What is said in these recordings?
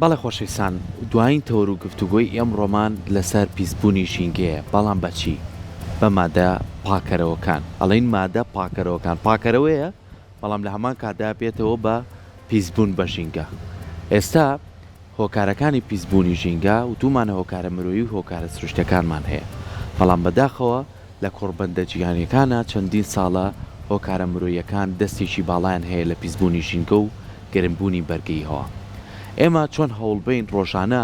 بەڵێ خۆشەویستان دوایین تەوەر و گفتوگۆی ئەمڕۆمان لەسەر پیسبوونی ژینگەیە بەڵام بەچی بە مادە پاکەرەوەکان ئەڵین مادە پاکەرەوەکان پاکەرەوەیە بەڵام لە هەمان کاتدا بێتەوە بە پیسبوون بە ژینگە. ئێستا هۆکارەکانی پیسبوونی ژینگە و دوومانە هۆکارە مرۆیی و هۆکارە سروشتەکانمان هەیە، بەڵام بەداخەوە لە کۆڕبەندە جیهانیەکانە چەندین ساڵە هۆکارە مرۆیەکان دەستێکی باڵایان هەیە لە پیسبوونی ژینگە و گەرمبوونی بەرگەیەوە. ئێمە چۆن هەوڵبین ڕۆژانە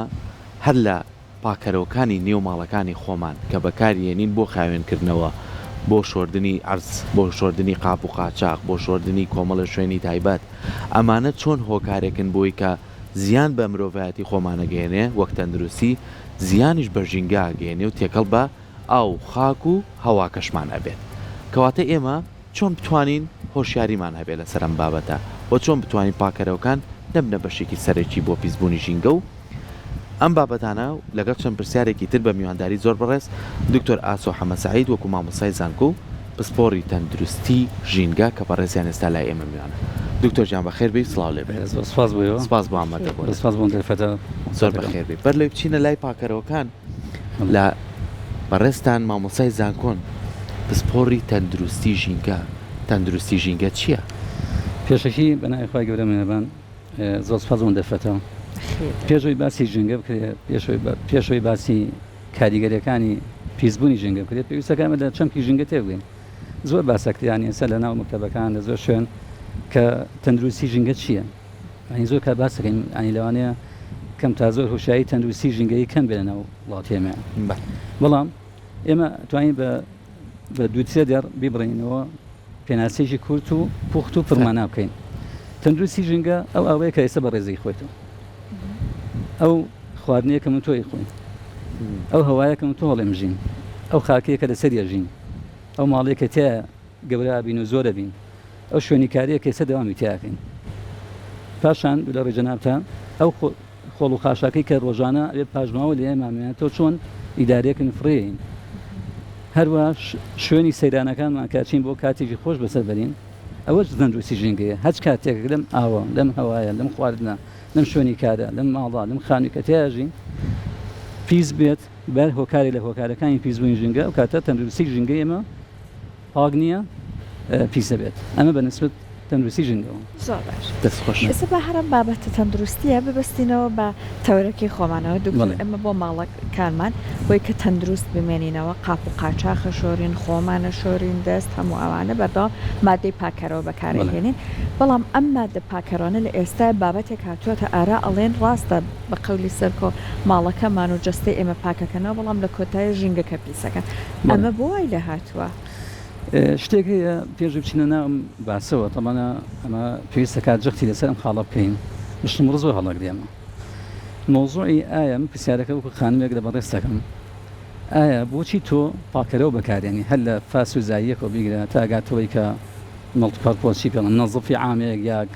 هەر لە پاکەرەوەکانی نێو ماڵەکانی خۆمان کە بەکارهێنین بۆ خاوێنکردنەوە، بۆ شۆردنی ئەرز، بۆ شۆردنی قاپ و قاچاق، بۆ شۆردنی کۆمەڵە شوێنی تایبەت، ئەمانە چۆن هۆکارێکن بۆی کە زیان بە مرۆڤایەتی خۆمانەگەێنێ وەک تەندروستی، زیانیش بە ژینگە گەێنێ و تێکەڵ بە ئاو خاک و هەواکەشمان ئەبێت. کەواتە ئێمە چۆن بتوانین هۆشیاریمان هەبێت لەسەر ئەم بابەتە و چۆن بتوانین پاکەرەوەکان دەبنە بەشێکی سەرەکی بۆ پیسبوونی ژینگە و ئەم بابەتانە لەگەڵ چەند پرسیارێکی تر بە میوانداری زۆر بەڕێز دکتۆر ئاسۆ حەمەسەعید وەکو مامۆستای زانکۆ و پسپۆڕی تەندروستی ژینگە کە بەڕێزیان ئێستا لای ئێمە میوانە. دکتۆر جان بەخێر بێی، سڵاو لێبێت. سپاس بۆ سپاس بۆ ئامادەبوون. سپاس بۆ دەرفەتە زۆر بەخێر بێت. بەر لێ بچینە لای پاکەرەوەکان لە بەڕێستان مامۆستای زانکۆن پسپۆڕی تەندروستی ژینگە، تەندروستی ژینگە چییە؟ پێشەکی بەنای خۆی گەورە مێنەبان زۆر سپاس بۆ دەرفەتەوە. پێشەوەی باسی ژینگە بکرێت، پێشەوەی باسی کاریگەریەکانی پیسبوونی ژینگە بکرێت، پێویستەکانمە لە چەمکی ژینگە تێبگەین. زۆر باسەکتیان ئێستا لە ناو مەکتەبەکان لە زۆر شوێن کە تەندروستی ژینگە چییە؟ ئەنی زۆر کار باس دەکەین، ئەنی لەوانەیە کەم تا زۆر هوشایی تەندروستی ژینگەی کەم بێنە ناو وڵاتی ئێمە. بەڵام ئێمە توانین بە دوو-سێ دەر بیبڕینەوە پێناسێکی کورت و پوخت و پڕمانە بکەین. تەندروستی ژینگە ئەو ئەوەیە کە ئێستا بە ڕێزەی خۆیتەوە، ئەو خواردنەیە کە من تۆی خۆین، ئەو هەوایە کە من تۆ هەڵێم ژین، ئەو خاکەیە کە لەسەریە ژین، ئەو ماڵەیە کە تایە گەورە بین و زۆرە بین، ئەو شوێنی کاریە کە ئێستا دەوامی تیاکەین. پاشان لە ڕێژەنابتە ئەو خۆڵ و خاشاکەی کە ڕۆژانە ئەوێ پاژماوە لە ئێمامێنێتەوە چۆن ئیدارەیەکن فڕێین. هەروە شوێنی سەیرانەکانمان کاچین بۆ کاتێکی خۆش بەسەر بەرین، ئەوە تەندروستی ژینگەیە. هەچ کاتێک لەم ئاوە، لەم هەوایە، لەم خواردنە، لەم شوێنی کارە، لەم ماڵا، لەم خانووی کە تیاژین پیس بێت بەر هۆکاری لە هۆکارەکانی پیسبوونی ژینگە، ئەو کاتە تەندروستی ژینگەی ئێمە پاک نییە، پیسە بێت. ئەمە بەنسبەت تەندروستی ژینگەوە. زۆر باش. دەستخۆش. ئێستا بە هەرم بابەتە تەندروستیە ببستینەوە بە تەورەکەی خۆمانەوە. دوکتۆر ئەمە بۆ ماڵەکانمان بۆی کە تەندروست بمێنینەوە، قاپ و قاچاخە شۆرین، خۆمانە شۆرین، دەست هەموو ئەوانە بەردەوام مادەی پاکەرەوە بەکارهێنین. بەڵام ئەم مادە پاکەرۆنە لە ئێستا بابەتێک هاتووەتە ئارا ئەڵێن ڕاستە بە قەولی سەرکۆ ماڵەکەمان و جەستەی ئێمە پاکەکەنەوە، بەڵام لە کۆتایە ژینگەکە پیسەکەن. ئەمە بۆ وای لە هاتووە؟ شتێک هەیە پێش بچینە ناوم باسەوە، تەمانە ئەمە پێویستە کات جەختی لەسەر ئەم خاڵە بکەین. شتم زۆر هەڵەگرێمە. مۆزوعی ئایا من پرسیارەکە وەکو خانوویەک لە بەڕێز دەکەم، ئایا بۆچی تۆ پاکەرەوە بەکارێنی هەر لە فاس و زاییەکەوە بیگرە تا ئاگاتەوەی کە مڵتپەرپۆچی پێڵن نەزەفی عامێک یاک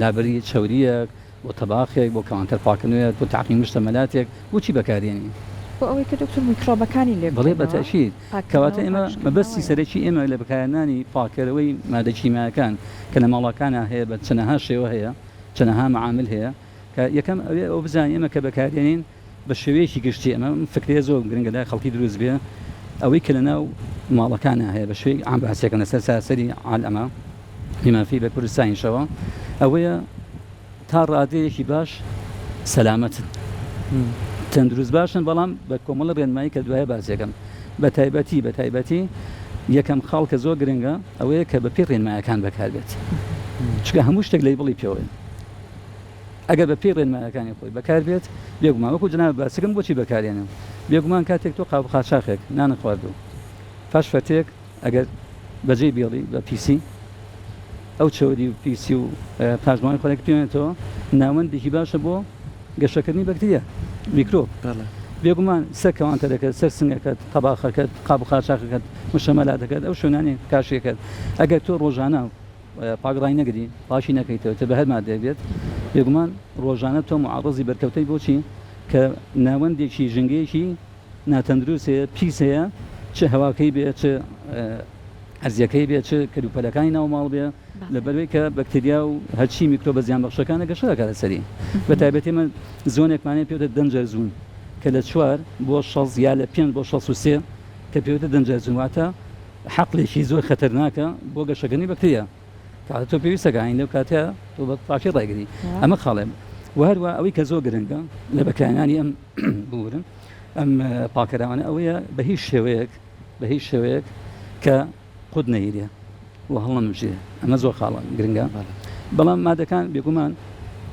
لابەری چەوریەک بۆ تەباخێک بۆ کەوانتەر پاکردنوێت بۆ تاقیم مشتەمەلاتێک بۆچی بەکارێنی؟ بۆ ئەوەی کە دکتۆر میکرۆبەکانی لێ بڵێ بەتەشید. کەواتە ئێمە مەبەستی سەرەکی ئێمە لە بەکارهێنانی پاکەرەوەی مادە کیمیاکان کە لە ماڵەکانە هەیە بە چەندەها شێوە هەیە، چەندەها معامل هەیە، کە یەکەم ئەوێ ئەو بزانین ئێمە کە بەکارهێنین بە شێوەیەکی گشتی. ئەمە فکرێ زۆر گرنگە لای خەڵکی دروست بێ، ئەوەی کە لە ناو ماڵەکانە هەیە بە شوێی عام باسیەکەن لەسەر سەراسەری عالەمە بیمافی بە کوردستانیشەوە، ئەوەیە تا ڕادەیەکی باش سەلامەتن، تەندروست باشن، بەڵام بە کۆمەڵە ڕێنمایی کە دوایە باسیەکەم بە تایبەتی یەکەم خاڵ کە زۆر گرنگە ئەوەیە کە بە پێ ڕێنمایەکان بەکاربێت، چکە هەموو شتێک لەی بڵی پێوەیە. ئەگەر بە پێ ڕێنمایەکانی خۆی بەکاربێت بێگومان وەکو جەناب باسەکەم بۆچی بەکارێنم، بێگومان کاتێک تۆ قاپ قاچاقێک نانە خواردو پاش فەرتێک ئەگەر بەجێ بێڵی بە پیسی ئەو چەوری و پیسی و پاژماوەی خۆراک پێێنێتەوە ناوەندێکی باشە بۆ گەشەکردنی بەکتریا میکرۆب. بێگومان سەر کەوانتە دەکات، سەر سنگەکەت، تەباخەکەت، قاپ و قاچاقەکەت، مشتەمەلاتەکەت، ئەو شوێنانی کاشیەکەت ئەگەر تۆ ڕۆژانە پاگڕای نەگری پاشی نەکەیتەوە بە هەر مادەیەک بێت، بێگومان ڕۆژانە تۆ معڕەزی بەرکەوتەی بۆچی کە ناوەندێکی ژنگەیەکی ناتەندروست هەیە، پیس هەیە، چه هەواکەی بێت، چه ئەرزیەکەی بێت چ کەلوپەلەکانی ناو ماڵ بێ لەبەرەوەی کە بەکتریا و هەرچی میکرۆبە زیان بەخشەکانە گەشەکە سەری بە تایبەتی من زۆنێکمانێ پێوتە دەنجەرزوون کە لە 4 بۆ 6 یا لە 5 بۆ 63 کە پێوتە دەنجەرزوون واتە حەقلێکی زۆر خەتەرناکە بۆ گەشەکردنی بەکتریا کاتە تۆ پێویستەکەین لەو کاتە تۆ بە پاشی ڕێگری ئەمە خاڵێ و هەروە ئەوەی کە زۆر گرنگە لە بەکارهێنانی ئەم بورن ئەم پاکەراوانە ئەوەیە بە هیچ شێوەیەک کە خود نەیرێ و هەڵەمژێ ئەمە زۆر خاڵە گرنگە بەڵام مادەکان بێگومان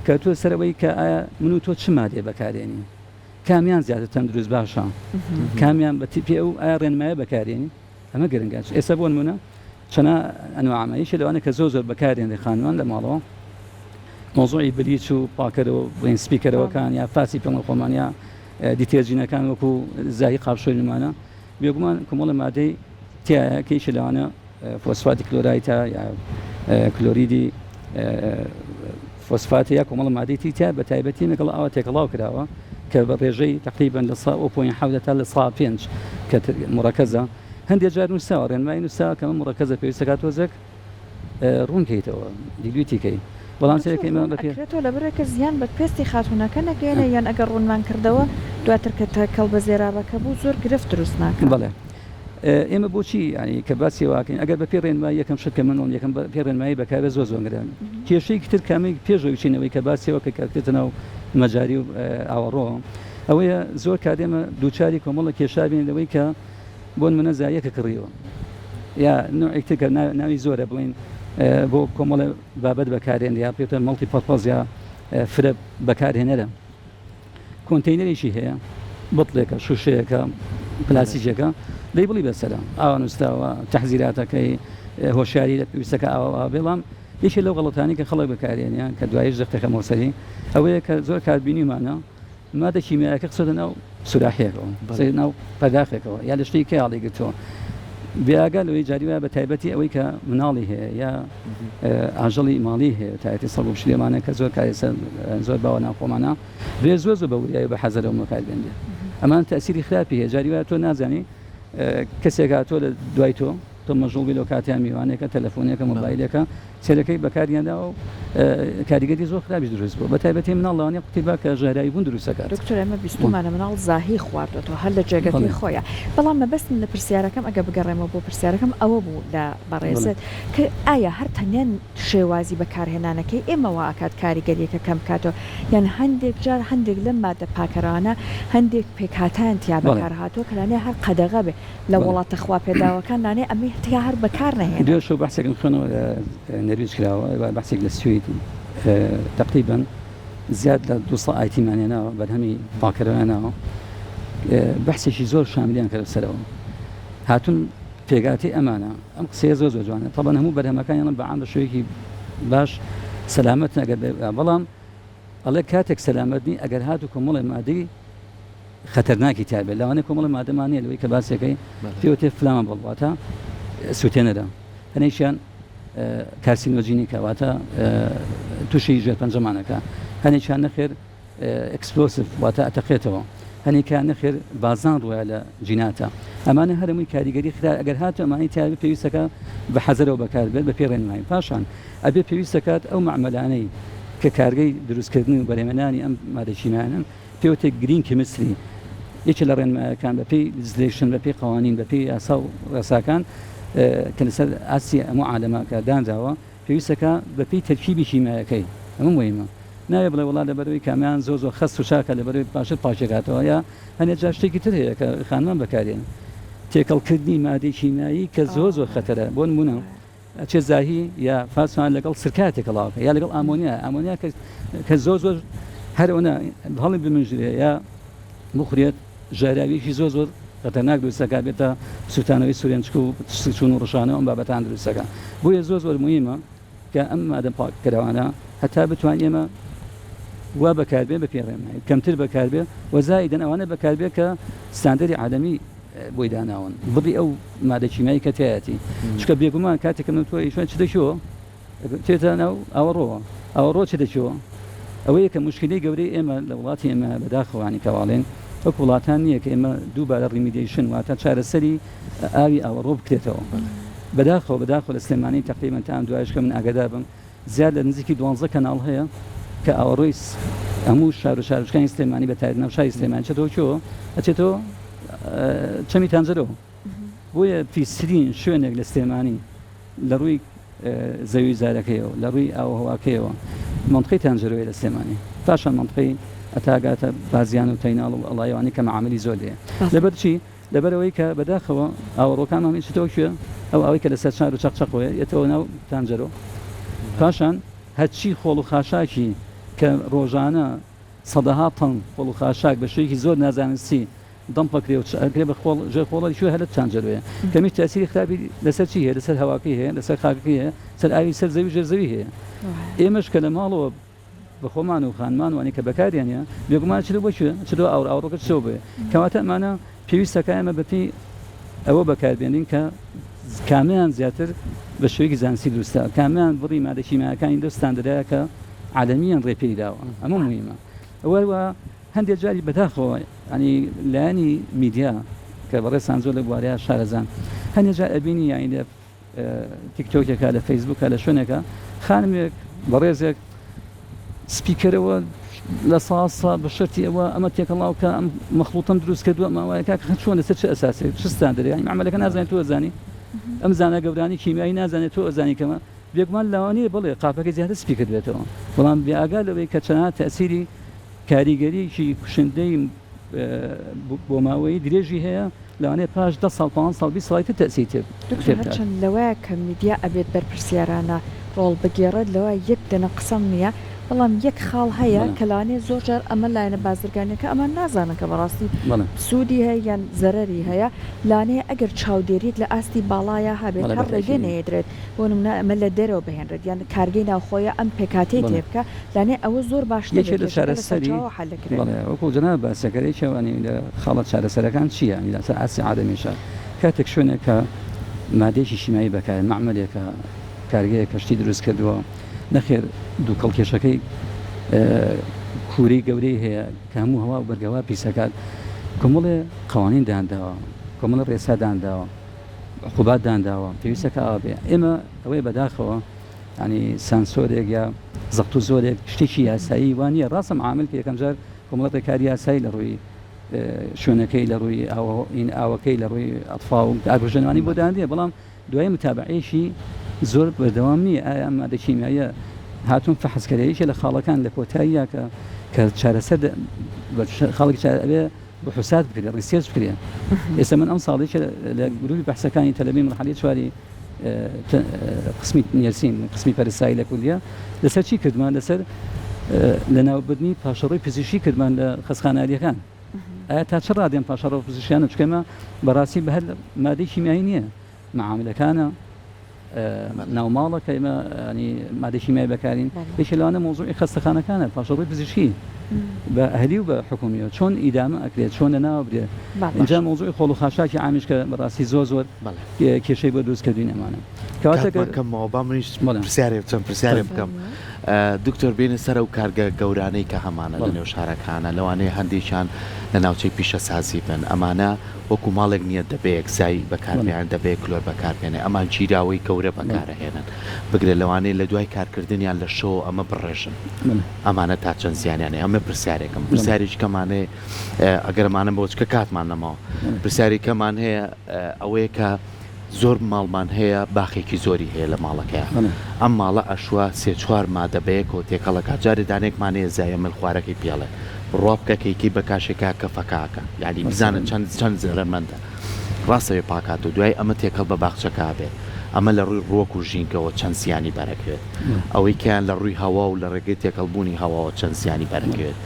کە تۆ سەرەوەی کە ئایا من و تۆ چ مادێ بەکارێنی کامیان زیاتر تەندروست باشە کامیان بە تیپی ئەو ئایا ڕێنمایە بەکارێنی ئەمە گرنگە ئێستا بۆ نمونە چەنە ئەنواعەمەیەشی لەوانە کە زۆر بەکارێنێ خانوان لە ماڵەوە مۆزوعی بلیچ و پاکەرەوە بڵین سپیکەرەوەکان یا فاسی پێڵە خۆمان یا دیتێژینەکان وەکو زاهی قاپشۆلمانە بێگومان کۆمەڵە مادەی تایە کەیشە لەوانە فۆسفاتی کلۆرایتە یا کلۆریدی فۆسفاتە یا کۆمەڵە مادەی تیا بە تایبەتی لەگەڵ ئەوە تێکەڵاو کراوە کە بە ڕێژەی تقریبا لە 0.7 تا لە 5 کە مڕەکەزە هەندێک جار نووساوە ڕێنمای نووسا کەمە مڕەکەزە پێویستەکە تۆزێک ڕوونکەیتەوە دیلویتیکەی بەڵام سێکەمە بەپێێتەوە لە بەرەکە زیان بە پێستی خاتونەکە نەگەێنە یان ئەگەر ڕوونمان کردەوە دواتر کە کەڵ بە زێرابەکە بوو زۆر گرفت دروست ناکە بەڵێ ئێمە بۆچی ینی کە باسی واکەین ئەگەر بە پێ ڕێنمای یەکەم شتکە منڵ یەکەم پێ ڕێنمایی بەکارە زۆر زۆنگران کێشەی تر کامی پێشەوەی چینەوەی کە باسیەوە کە کارکردە ناو مەجاری و ئاوەڕۆ ئەوەیە زۆر کارێمە دووچاری کۆمەڵە کێشابین لەوەی کە بۆن منە زایەکە کڕیەوە یا نوعێکتر کە ناوی زۆرە بڵین بۆ کۆمەڵە بابەت بەکارێن یا پێتە مەڵتی پەرپەز یا فرە بەکارهێنەرە کۆنتینەرێکی هەیە بڵێکە شوشەیەەکە پلاسیجەکە دەی بڵی بەسەرە ئاوا نووساوە تەحزیراتەکەی هۆشیاری لە پێویستەکە ئاوا بێڵام یەکێ لەو غەڵەتانی کە خەڵک بەکارێنیان کە دوایش دەختەکە مۆسەری ئەوەیە کە زۆر کاربینیمانە مادە کیمیایەکە قسەدە ناو سوراحەیەکەوە ناو پەرداخێکەوە یا لە شتێکی کێڵی گرتەوە بیاگە لەوەی جاریوە بە تایبەتی ئەوەی کە مناڵی هەیە یا ئاژەڵی ماڵی هەیە تایەتی سەڵ و شتێمانە کە زۆر کاری زۆر باوە ناوخۆمانە بێ زۆر بە وریایی بە حەزەرەوە مەکاربێنێ ئەمان تەسیری خراپی هەیە جاریوە تۆ نازانی کەسێک تۆ لە دوای تۆ مەژوڵبی لەو کاتیان میوانێکە تەلەفۆنێکە مۆبایلەکە سێرەکەی بەکاریاندا و کاریگەری زۆر خراپی دروست بوو بە تایبەتی مناڵەوانی قوتیبا کە ژێرایی بوون دروستەکە دکتۆر ئەمە بیستمانە مناڵ زاهی خواردەوە هەر لە جێگەکەی خۆیە بەڵام مەبەستم لە پرسیارەکەم ئەگە بگەڕێمەوە بۆ پرسیارەکەم ئەوە بوو لە بەڕێزت کە ئایا هەر تەنیان شێوازی بەکارهێنانەکەی ئێمەوە ئاکات کاریگەریەکە کەم کاتەوە یان هەندێک جار هەندێک لەم مادە پاکەرانە هەندێک پێکهاتیان تیا بەکار هاتووە کە لانێ هەر قەدەغە بێ لە وڵاتە خوا پێداوەکان لانێ ئەمەی هەر هەر بەکار نەهێن دوێشەوە بەحسێکم خوێنەوە نەرویج کراوە بەحسێک لە سوێتی تقریبا زیاد لە 200 ئایتیمانێناوە بەرهەمی پاکەرەوانەوە بەحسێکی زۆر شامیلیان کە سەرەوە هاتون پێگاتی ئەمانە ئەم قسەیە زۆر زۆر جوانە طبعا هەموو بەرهەمەکانیان بەعام بە شوەیەکی باش سەلامەت ئەگەر بەڵام ئەڵێ کاتێک سەلامەتنی ئەگەر هاتو کۆمەڵی مادەی خەتەرناکی تابێت لەوانەیە کۆمەڵی مادەمانەیە لەوەی کە باسێکەکەی پێوتێ فلامە بڵواتە سوتێنەدا هەنێکیان کارسینۆجینی کەواتە تووشی ژێر پەنجەمانەکە هەنێکیان نەخێر ئەکسپلۆسیڤ واتە ئەتەقێتەوە هەنێکیان نەخێر بازان ڕوایە لە جیناتە ئەمانە هەرمووی کاریگەری خرا ئەگەر هاتو ئەمانی تابێت پێویستەکە بە حەزەرەوە بەکاربێت بە پێڕێنمایی پاشان ئەبێ پێویستەکات ئەو معمەلانەی کە کارگەی دروستکردنی و بەرهێمەنانی ئەم مادەچینانن پێوتێ گرین کیمستری یەکێ لە ڕێنمایەکان بە پێی لیژیسلیشن بە پێی قوانین بە پێی یاسا و ڕێساکان کە لەسەر ئاسی هەموو عالەمەکە دانراوە پێویستەکە بە پێی تەرکیبی کیمیایەکەی ئەمە مهمە ناوێ بڵێ وڵات لەبەرەوەی کامیان زۆر خەست و شاکە لەبەرەوەی پاشت پاشێکاتەوە یا هەنێک جا شتێکی تر هەیە کە خانمان بەکارێن تێکەڵکردنی مادەی کیمیایی کە زۆر خەتەرە بۆ نمونە ئەچێ زاهی یا فاسوان لەگەڵ سرکاتێکەڵاوکە یا لەگەڵ ئامۆنیا کە زۆر هەرەوەنە هەڵی بمنژرێ یا بخورێت ژاراویەکی زۆر خەتەرناک دروستەکە بێتە سوتانەوەی سوورێنچک و چون و ڕشانە ئەم بابەتان دروستەکە بۆیە زۆر مهمە کە ئەم مادەم پاکەرەوانە هەتا بتوانین ئێمە وا بەکاربێ بە پێڕێنمایی کەمتر بەکاربێ وەزایدەن ئەوانە بەکاربێ کە ستاندەری عالەمی بۆی داناون بڕی ئەو مادە کیمیایی کە تایەتی چکە بێگومان کاتێکە من تۆی چ دەچەوە تێتە ناو ئەوەڕۆ چ دەچەوە ئەوەیە کە مشکلەی گەورەی ئێمە لە وڵاتی ئێمە بەداخەوانی کەواڵێن وەک وڵاتان نییە کە ئێمە دووبارە ڕیمیدیشن واتە چارەسەری ئاوی ئاوەڕۆ بکرێتەوە بەداخۆ لە سلێمانی تقریبا تا ئەم دوایش کە من ئاگادار بم زیاد لە نزیکی 12 کەناڵ هەیە کە ئاوەڕۆی هەموو شار و شارچکانی سلێمانی بە تایبەت ناوچەی سلێمانی چێتەوە ئەچێتەوە چەمی تانجەرەوە بۆیە پیسرین شوێنێک لە سلێمانی لە ڕووی زەوی زارەکەیەوە لە ڕووی ئاوهەواکەیەوە منطقەی تانجەرەوەی لە سلێمانی پاشان منطقەی ئەتاگاتە بازیان و تەیناڵ و ئەڵایوانی کە معاملی زۆر لێیە لەبەر چی لەبەرەوەی کە بەداخەوە ئاوەڕۆکان هەمی چێتەوە کوێ ئەو ئەوەی کە لەسەر شار و چەقچەقەوەیە یەتەوە ناو تانجەرەوە پاشان هەرچی خۆڵ و خاشاکی کە ڕۆژانە سەدەها تەن خۆڵ و خاشاک بە شوێکی زۆر نازانستی دەمپەکرێ و ئەگرێ بە خۆڵی شوێ هەلە تانجەرەوەیە کەمی تاسیری خراپی لەسەر چی هەیە لەسەر هەواکەی هەیە لەسەر خاکەکەی هەیە سەر ئاوی سەر زەوی ژێر زەوی هەیە ئێمەش کە لە ماڵەوە بە خۆمان و خانمان وانی کە بەکاریانە بێگومان چ بۆ چ ئاوڕۆکە چۆ بێ کەواتە ئەمانە پێویستەکە ئەمە بەپی ئەوە بەکاربێنین کە کامیان زیاتر بە شوێکی زانستی دروستە کامیان بڕی مادەکیمایەکانی دەستان دەدایە کە عالەمیان ڕێپێی داوە ئەمە مهمە ئەوە هەندێک جاری بەداخەوە ینی لایەنی میدیا کە بەڕێستان زۆر لە بوارەیە شارەزان هەندێک جار ئەبینی یانی لە تیکتۆکێکە لە فەیسبووکە لە شوێنێکە خانمێک بەڕێزێک سپیکەرەوە لە ساسا بە شەرتی ئەوە ئەمە تێکەڵاو کە ئەم مەخلوتم دروست کردووە ماوایەکە چۆن لەسەر چه ئەساسی شستان دەرێ ینی عملەکە نازانێت تۆ ئەزانی ئەم زانە گەورانی کیمیایی نازانێت تۆ ئەزانی کەمە بێگومان لەوانەیە بڵێ قاپەکەی زیاتر سپیکر بێتەوە بەڵام بێئاگا لەوەی کە چەنە تەسیری کاریگەریکی کوشندەی بۆ ماوەی درێژی هەیە لەوانەیە پاش 10 ساڵ 5 ساڵ 20 ساڵی تر تەسیری تێ چەند لەوەیە کە میدیا ئەبێت بەرپرسیارانە ڕۆڵ بگێڕێت لەوە یەک دەنە قسەم نییە بەڵام یەک خاڵ هەیە کەلانێ زۆر جار ئەمە لایەنە بازرگانیەکە ئەمە نازانن کە بەڕاستی سوودی هەیە یان زەرەری هەیە لانەیە ئەگەر چاودێریت لە ئاستی باڵایە هەبێت هەر ڕێگە نەیەدرێت بۆ نمونە ئەمە لە دەرەوە بهێنرێت یان کارگەی ناوخۆیە ئەم پێکاتەی تێ بکە لانێ ئەوە زۆر باش وەکو جەناب باسەکەی شەوانی لە خاڵەت چارەسەرەکان چییە لەسەر ئاسی عادەمیشە کاتێک شوێنێک کە مادەیەکی شیمایی بەکارێن معمەلێکە کارگەیە کەشتی دروست کردووە نەخێر دوو کەڵکێشەکەی کووری گەورەی هەیە کە هەموو هەوا و بەرگەوا پیسەکات کۆمەڵێ قوانین دانراوە کۆمەڵە ڕێسا دانراوە عقوبات دانراوە پێویستەکە ئەوە بێ ئێمە ئەوەی بەداخەوە ینی سانسۆرێک یا زەخت و زۆرێک شتێکی یاسایی وانە ڕاستە عامل کە یەکەم جار کۆمەڵەت کاری یاسایی لە ڕووی شوێنەکەی لە ڕووی ئاوەکەی لە ڕووی ئەطفا و ئاگژێنوانی بۆ دانرێ بەڵام دوای متابعەیەشی زۆر بەردەوام نییە ئایا ئەم مادە کیمیاییە هاتوون فەحسکەرەیەکی لە خاڵەکان لە کۆتاییە کە چارەسەر خاڵێکی چارەبێ بە حوسات بکرێت ڕیسێرچ بکرێت ئێستا من ئەم ساڵێکی لە گروپی بەحسەکانی تەلەبی مرحلەی چواری قسمی نێرسین قسمی پەرستایی لە کوردیا لەسەر چی کردمان لەسەر لە ناوبردنی پاشەڕۆی پزیشکی کردمان لە خەستخانەریەکان ئایا تا چ ڕادێن پاشەڕۆ پزیشکیانە چکەمە بەڕاستی بە هەر مادەی کیمیایی نییە معاملەکانە ناوماڵە کە ئێمە ینی مادەی کیمیایی بەکارین یەکێ لەوانە مۆزوعی خەستەخانەکانە پاشەڕۆی پزیشکی بە ئەهلی و بە حکومیەوە چۆن ئیدامە ئەکرێت چۆن لەناوە برێت اینجا مۆزوعی خۆڵ و خاشاکی عامیش کە بەڕاستی زۆر کێشەی بۆ دروستکردوین ئەمانە کەواتەکەمەوە با منیش پرسیارێ بکەم دکتۆر بێنە سەر و کارگە گەورانەی کە هەمانە لە نێو شارەکانە لەوانەیە هەندێکیان لە ناوچەی پیشە سازی بن ئەمانە وەکو ماڵێک نییە دەبێت زای بەکاربیان دەبێت کلۆر بەکاربێنێ ئەمان گیراوەی گەورە بەکارەهێنن بگرێت لەوانەیە لە دوای کارکردنیان لە شۆ ئەمە بڕێژن ئەمانە تا چەند زیانیانێ ئەمە پرسیارێکم پرسیارێکی کەمانەیە ئەگەرمانە بۆچکە کاتمان نەماوە پرسیاری کەمان هەیە ئەوەیە کە زۆر ماڵمان هەیە باخێکی زۆری هەیە لە ماڵەکەیە ئەم ماڵە ئەشوە سێ چوار مادەبەیەک و تێکەڵەکە جارێ دانێکمانەیە زایە ملخوارەکەی پێڵێ ڕۆبکەکەیکی بە کاشێکا کە فەکاکە یعنی بزانن چەند زەرمەندە ڕاستەوێ پاکات و دوای ئەمە تێکەڵ بە باخچەکە بێ ئەمە لە ڕووی ڕۆک و ژینکەوە چەند زیانی بەرەکەوێت ئەوەی کیان لە ڕووی هەوا و لە ڕێگەی تێکەڵبوونی هەواوە چەند زیانی بەرەکەوێت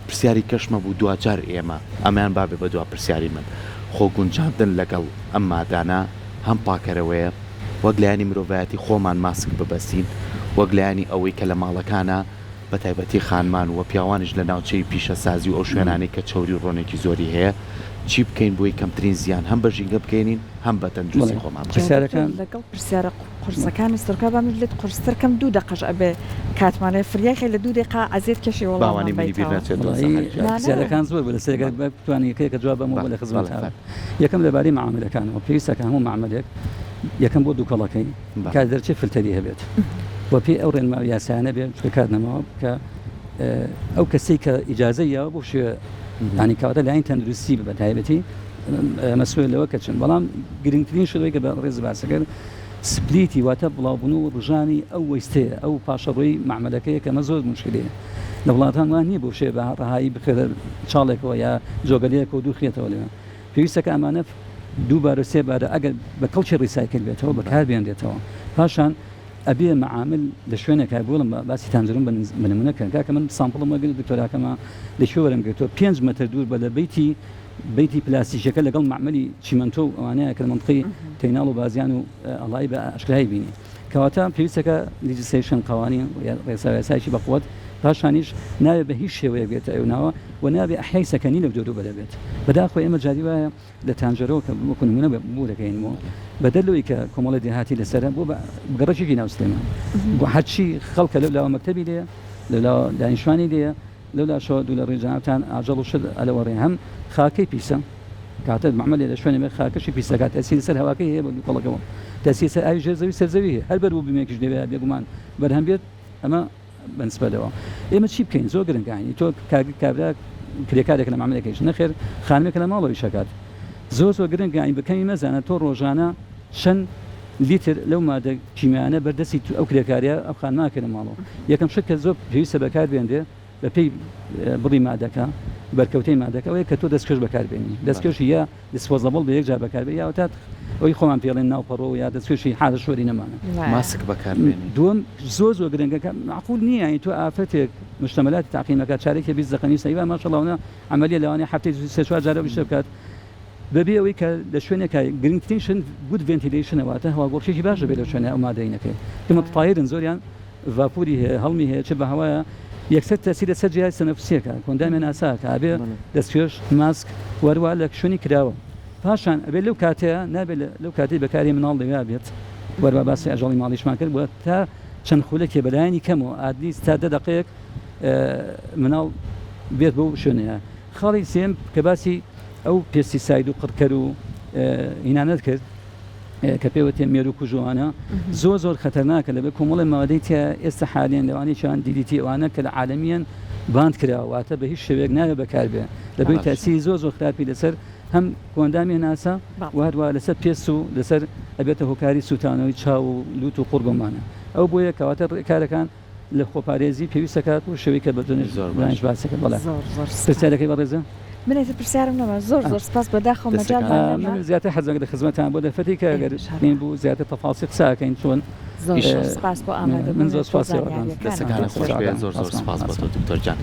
پرسیاری کەشمە بوو دوجار ئێمە ئەمیان بابێ بە دوا پرسیاری من خۆ گونجاندن لەگەڵ ئەم مادانە هەم پاکەرەوەیە وەک لایانی مرۆڤایەتی خۆمان ماسک ببەستین وەک لایانی ئەوەی کە لە ماڵەکانە بە تایبەتی خانمان و پیاوانش لە ناوچەی پیشە سازی و ئەو شوێنانی کە چۆری ڕۆنێکی زۆری هەیە چی بکەین بۆی کەمترین زیان هەم بە ژینگە بکەینین هەم بە تەندروستی خۆمان لەگەڵ پرسیارە قورسەکانی سەرکە با من لێت قورستەکەم 2 دقەش ئەبێ کاتمانە فریاخی لە 2 دقیقە ئەزێت کەشی وەڵامی پرسیارەکان زۆر بە سێگەر بتوانانی کە جواب بەمەوە لە خزمەت یەکەم لەبارەی معاملەکانەوە پێویستە کە هەموو معاملێک یەکەم بۆ دووکەڵەکەی کات دەرچێ فلتەری هەبێت بۆ پێی ئەو ڕێنما یاسانە بێت کات نەماوە کە ئەو کەسەی کە ئیجازە یاوە بۆ شوێ ینی کاتە لایەن تەندروستی بە تایبەتی مەسئول لەوە کە چن بەڵام گرنگترین شوەی کە بە ڕێز باسەکەر سپلیتی واتە بڵاوبوون و ڕژانی ئەو وەستەیە ئەو پاشەڕۆی معمەلەکەیە کەمە زۆر مشکلەیە لە وڵاتان وان نییە بۆ شێ بە ڕەهایی بخێت چاڵێکەوە یا جۆگەلەیەکەوە دووخێتەوە لێ پێویستەکە ئەمانە دووبارە سێ بارە ئەگەر بە کەڵکی ڕیسایکل بێتەوە بەکار بێنرێتەوە پاشان ئەبێ معامل لە شوێنێکە بۆڵم باسی تانجرم بنمونەکەن کاکە من سامپڵم وەگەن دکتۆراکەمە لەکوێ وەرم گرتەوە 5 مەتر دوور بە لە بەیتی پلاستیکەکە لەگەڵ معمەلی چیمەنتۆ و ئەوانەیە کە منطقی تەیناڵ و بازیان و ئەڵای بە ئاشکایی بینی کەواتە پێویستەکە لیجسلیشن قوانین ڕێساوێسایکی بەقوت پاشانیش نابێت بە هیچ شێوەیە بێت ئەوێناوە و نابێت ئەحیای سەکەنی لە دۆ بەدەبێت بەداخۆ ئێمە جاری وایە لە تانجەرەوە کە وەکو نمونە بوو دەکەینەوە بەدەلەوەی کە کۆمەڵی دێهاتی لەسەرە بۆ بگەڕێکی ناوسلێمان بۆ هەرچی خەڵکە لەولاوە مەکتەبی لێە لەولاوە دانیشتوانی لێە لەولا شەوە دوو لە ڕێژانتان ئاژەڵ و شت ئەلەوەڕێ هەم خاکەی پیسە کاتە معمەلی لە شوێنێ خاکەشی پیسەکات تەسیری سەر هەواکەی هەیە بە دووکەڵەکەەوە تەسی سەر ئاوی ژێر زەوی سەرزەوی هەر بەر بوو بمێکیش دەوێت بێگومان بەرهەم بێت ئەمە بەنسبەتەوە ئێمە چی بکەین زۆر گرنگانی تۆ کابرا کرێکارێک لە معاملەکەیش نەخێر خانمێک لە ماڵەوەی شکات زۆر گرنگانی بکەمی مەزانە تۆ ڕۆژانە چەند لیتر لەو مادە کیمیانە بەردەستی ئەو کرێکاریە ئەو خانماکە لە ماڵەوە یەکەم شت کە زۆر پێویستە بەکار بێندێ بە پێی بڕی مادەکە بەرکەوتەی مادەکە ئەوەیە کە تۆ دەستکەش بەکاربێنی دەستکەشی یا دسپۆزەبڵ بە یەک جار بەکاربێ یا تا ئەوی خۆمان پێڵێن ناوپەڕۆ یا دەستکەشی حاڵە شوەری نەمانە ماسک بەکاربێنی دووەم زۆر گرنگەکە معقول نییە ئەی تۆ ئافرەتێک مشتەمەلاتی تاقیمەکە چارێکی 20 دقیقەی سەیوا ماشەڵڵاونە عملیە لەوانەیە هەفتەی 3-4 جارە بشە بکات بەبێ ئەوەی کە لە شوێنێکە گرنگترین شن گود ڤنتیلیشنەوەتە هەواگۆڕکێکی باشە بێت لە شوێنە ئەو مادەینەکەی کەمە تایرن زۆریان ڤاپوری هەیە هەڵمی هەیە چ بە هەوایە یەکسەر تەسیرە سەر جیای سەنەفسیەکە کۆندامی ناساکە ئەبێ دەستکێش ماسک وەروە لە شوێنی کراوە پاشان ئەبێ لەو کاتەیە نابێت لەو کاتی بەکاری مناڵ دەوێ بێت وەروە باسی ئەژەڵی ماڵیشمان کرد بووە تا چەند خولەکێ بەلایانی کەمەوە ئادلیست تا 10 دقەیەک مناڵ بێت بەو شوێنەیە خاڵی سێم کە باسی ئەو پێستیساید و قڕکەر و هینانەت کرد کە پێوەتێ مێر و کوژوانە زۆر خەتەرناکە لەبێ کۆمەڵی ماوەدەی تیا ئێستا حالیان لەوانی چیان دیلیتی ئەوانە کە لە عالەمیان باند کراواتە بە هیچ شێوەیەک ناوێ بەکاربێ لەبێ تاسی زۆر خراپی لەسەر هەم کۆندامی ناسا وهروە لەسەر پێست و لەسەر ئەبێتە هۆکاری سوتانەوەی چاو و لوت و قوربمانە ئەو بۆیە کەواتە ڕێکارەکان لە خۆپارێزی پێویستەکات و شەوەی کە بەدونێ زۆرش باسەکە بەڵێ پرسیارەکەی بەڕێزە منێتە پرسیارم نەما زۆر سپاس بەداخەوە مەجال زیاتر حەزەکە لە خزمەتان بۆ دەفەتی کە ئەگەر بوو زیاتر تەفاسی قساکەین چۆن سپاس بۆ ئامادە من زۆر سپاس دەستەکانە خۆش بێ زۆر سپاس بۆ تۆ دکتۆر جان